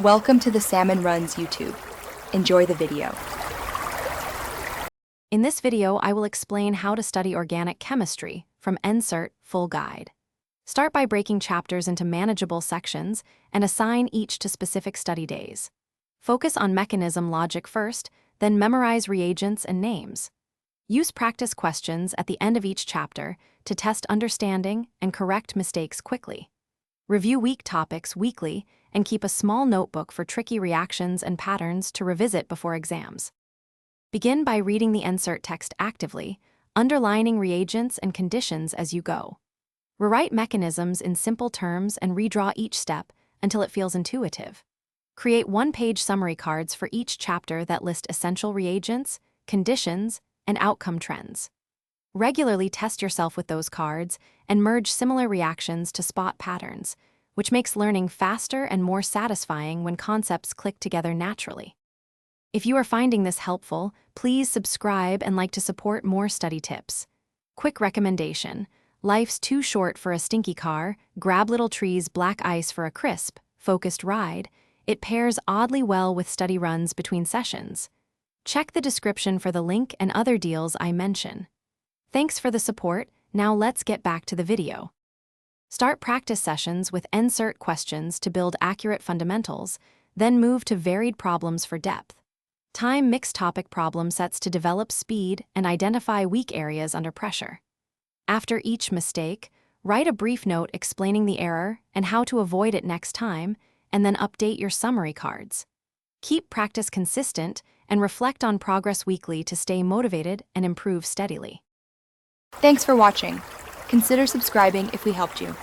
Welcome to the Salmon Runs YouTube. Enjoy the video. In this video, I will explain how to study organic chemistry from NCERT Full Guide. Start by breaking chapters into manageable sections and assign each to specific study days. Focus on mechanism logic first, then memorize reagents and names. Use practice questions at the end of each chapter to test understanding and correct mistakes quickly. Review weak topics weekly and keep a small notebook for tricky reactions and patterns to revisit before exams. Begin by reading the NCERT text actively, underlining reagents and conditions as you go. Rewrite mechanisms in simple terms and redraw each step until it feels intuitive. Create one-page summary cards for each chapter that list essential reagents, conditions, and outcome trends. Regularly test yourself with those cards and merge similar reactions to spot patterns, which makes learning faster and more satisfying when concepts click together naturally. If you are finding this helpful, please subscribe and like to support more study tips. Quick recommendation: life's too short for a stinky car, grab Little Tree's black ice for a crisp, focused ride. It pairs oddly well with study runs between sessions. Check the description for the link and other deals I mention. Thanks for the support. Now let's get back to the video. Start practice sessions with NCERT questions to build accurate fundamentals, then move to varied problems for depth. Time mixed topic problem sets to develop speed and identify weak areas under pressure. After each mistake, write a brief note explaining the error and how to avoid it next time, and then update your summary cards. Keep practice consistent and reflect on progress weekly to stay motivated and improve steadily. Thanks for watching. Consider subscribing if we helped you.